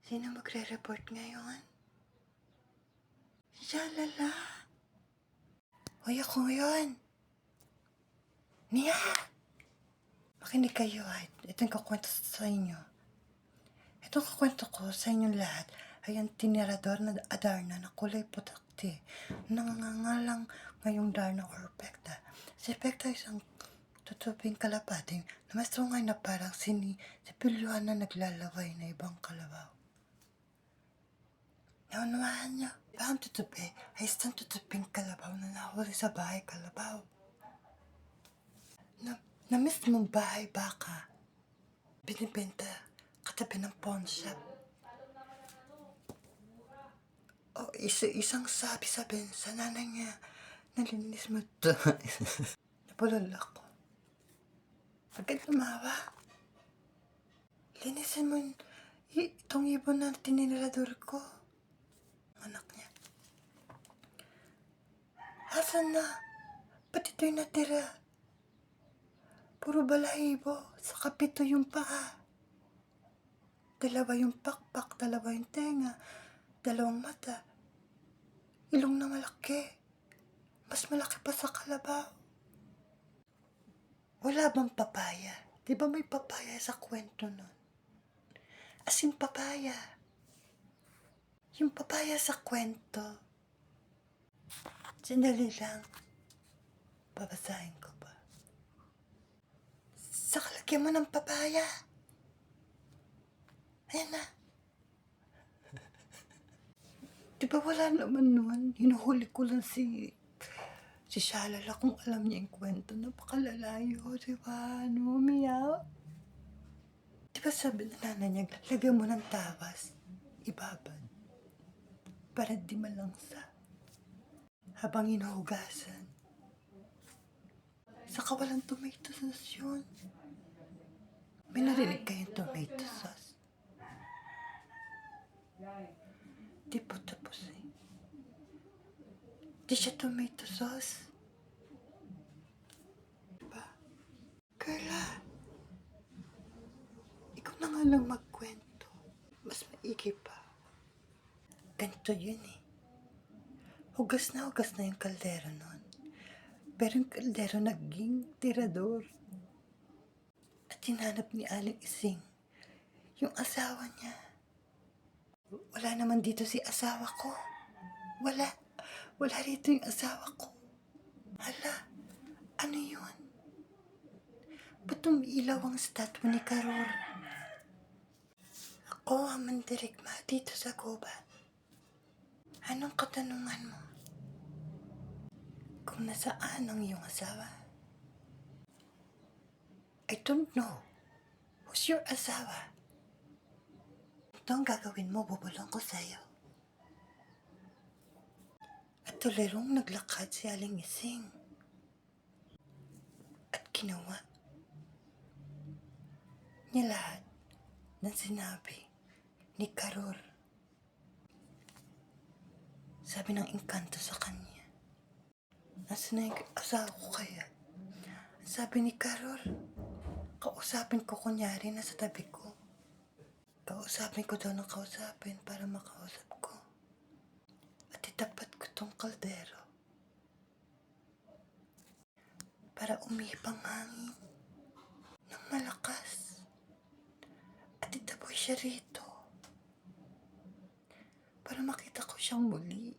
Sino magre-report ngayon? Shalala! Hoy, ako yun! Nia! Makinig kayo at itong kakwento sa inyo. Itong kakwento ko sa inyong lahat ay ang tinirador na Adarna na kulay putakti. Nangangalang ngayong Darna or Pekta. Si Pekta ay isang tutuping kalapati na mas tungay na parang sipilyuhan na naglalaway na ibang kalabaw. Naunawaan niyo, ba ang tutupi ay isang tutuping kalabaw na nahuli sa bahay kalabaw. Na mismong bahay baka, binibenta katabi ng pawn shop. O isang sabi sa nanay niya, nalinis mo ito. Napulala ko. Agad lumawa. Linisin mo itong ibon na tinirador ko. Anak niya. Asan na? Ba't ito'y natira? Puro balahibo. Sa kapito yung paa. Dalawa yung pakpak, dalawa yung tenga, dalawang mata. Ilong na malaki. Mas malaki pa sa kalabaw. Wala bang papaya? Di ba may papaya sa kwento nun? As in papaya. Yung papaya sa kwento. Sandali lang. Babasahin ko pa. Sa kalagyan mo ng papaya. Ayan na. Di ba wala naman nun? Hinuhuli ko lang si Shalala kung alam niya yung kwento. Napakalalayo, di ba? Ano, umiyak? Di ba sabi na nanay niya, lagyan mo ng tawas, ibabad, para di malangsa. Habang hinuhugasan. Saka walang tomato sauce yun. May narinig kayong tomato sauce? Di po tapos eh. Di siya tomato sauce. Diba? Carla, ikaw na nga lang magkwento. Mas maigi pa. Ganito yun eh. Hugas na yung kaldero nun. Pero yung kaldero naging tirador. At hinanap ni Aling Ising yung asawa niya. Wala naman dito si asawa ko. Wala rito yung asawa ko. Hala, ano yun? Ba't umiilaw ang statwa ni Karor? Ako ang mandirigma dito sa gubat. Anong katanungan mo? Kung nasaan ang iyong asawa? I don't know. Who's your asawa? Ito ang gagawin mo, bubulong ko sa'yo. At tulirong naglakad si Aling Ising. At ginawa niya lahat ng sinabi ni Karor. Sabi ng engkanto sa kanya, nasaan na yung asawa ko kaya? Sabi ni Karor, kausapin ko kunyari nasa tabi ko. Kausapin ko daw ng kausapin para makausap ko. At itapat ko tong kaldero para umihip ang hangin ng malakas. At itaboy siya rito para makita ko siyang muli.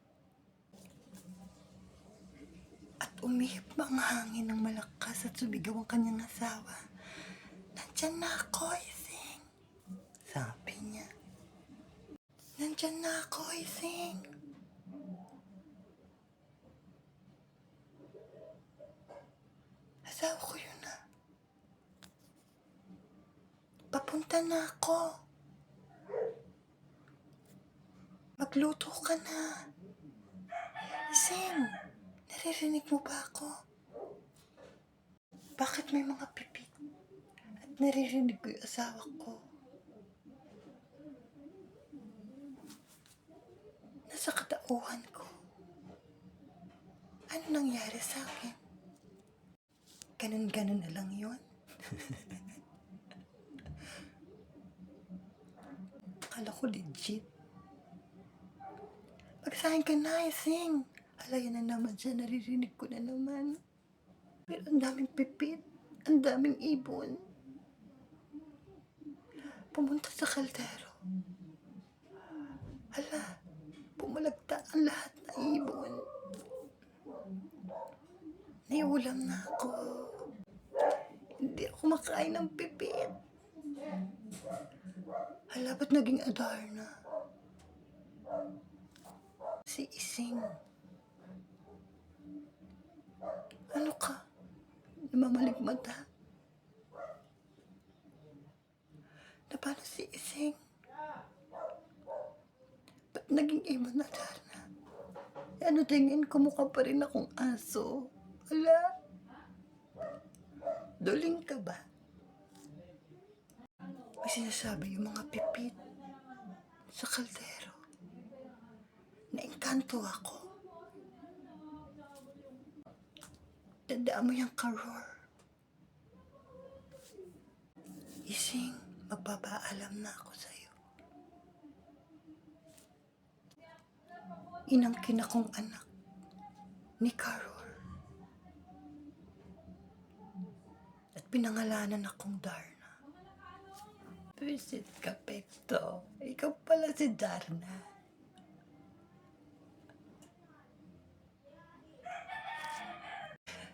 At umihip ang hangin ng malakas at sumigaw ang kanyang asawa. Nandyan na ako, Ising. Sabi niya. Nandyan na ako, Ising. Asawa ko yun na. Papunta na ako. Magluto ka na. Ising, naririnig mo ba ako? Bakit may mga pipit? At naririnig ko yung asawa ko. Nasa katauhan ko. Ano nangyari sa akin? Ganun na lang yun. Akala ko ako legit. Magsahin ka na, Ising. Alay na naman siya, naririnig ko na naman. Pero ang daming pipit, ang daming ibon. Pumunta sa kaldero. Hala, bumulagta ang lahat na ibon. Naiulam na ako. Hindi ako makain ng pipit. Hala, ba't naging Adarna? Si Ising. Ano ka? Namamaligmata? Na paano si Ising? Ba't naging ibon na Adarna? Ano tingin ko mukha pa rin akong aso? Hala? Duling ka ba? May sinasabi yung mga pipit sa kaldero. Naengkanto ako. Tandaan mo yung karor. Ising, magpapaalam na ako sa'yo. Inangkin akong anak ni Karor. At pinangalanan akong Darna. Visit ka, Pekto. Ikaw pala si Darna.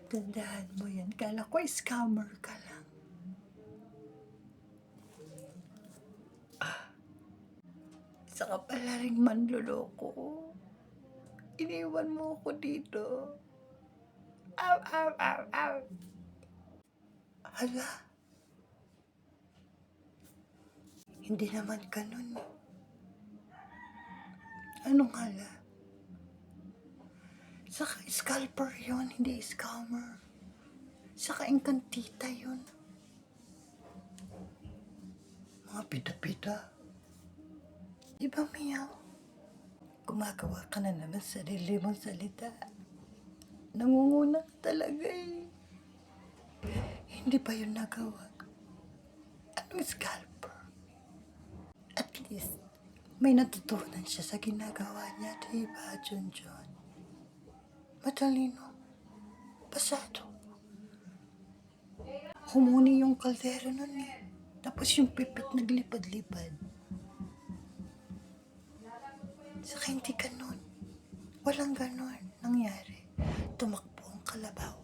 Tandaan mo yan. Kala ko scammer ka lang. Isa ka pala rin manloloko. Iniwan mo ako dito. Aw, aw, aw, aw. Hala. Hindi naman ganun. Anong hala? Saka scalper yun, hindi scammer. Saka engkantita yun. Mga pita-pita. Di ba, Miyaw? Gumagawa ka na naman sa sarili mong salita. Nangunguna ka talaga eh. Hindi pa yun nagawa. Anong scalper? At least, may natutunan siya sa ginagawa niya, diba, Junjun? Matalino. Pasado. Humuni yung kaldero nun eh. Tapos yung pipit naglipad-lipad. Saka hindi ganun. Walang ganun nangyari. Tumakbo ang kalabaw.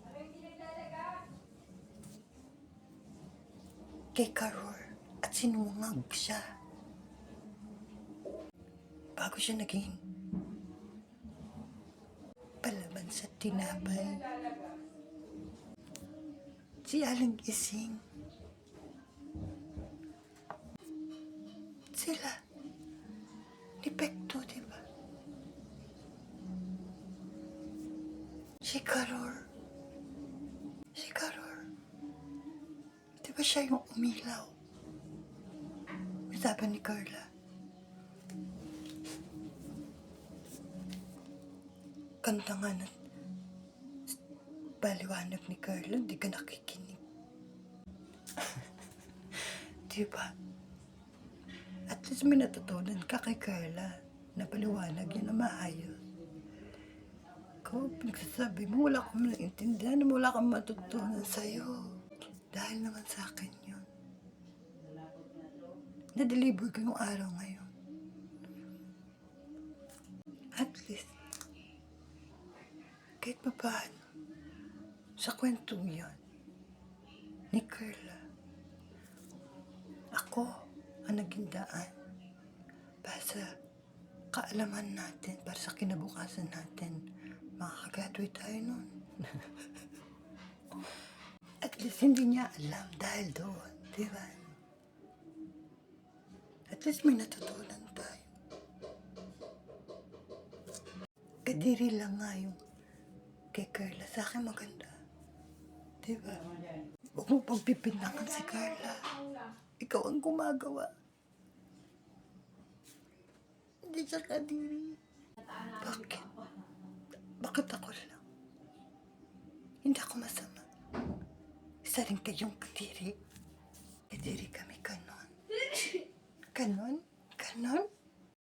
Kay Karor at sinungag siya. Bago siya naging palaman sa tinapay. Si Aling Ising. Sila. Ni Pekto, diba? Si Karor. Si Karor. Diba siya yung umilaw? Sabi ni Carla. Kanta nga na paliwanag ni Carla, hindi ka nakikinig. Diba? At least may natutunan ka kay Carla na paliwanag yun na maayos. Ikaw, pinagsasabi mo, wala akong naiintindihan, wala akong matutunan sa'yo. Dahil naman sa akin yun. Na-deliver ko yung araw ngayon. At least, kahit pa paano, sa kwentong yun, ni Carla, ako ang naging daan para sa kaalaman natin, para sa kinabukasan natin. Makakagraduate tayo nun. At least hindi niya alam dahil doon, di ba? At least may natutunan tayo. Kadiri lang nga yung kay Carla. Sa akin maganda. Di ba? Huwag mo pagpipinangan si Carla. Ikaw ang gumagawa. Hindi siya kadiri. Bakit? Bakit ako lang? Hindi ako masama. Isa rin kayong kadiri. Kadiri kami kanon. Kanon? Kanon?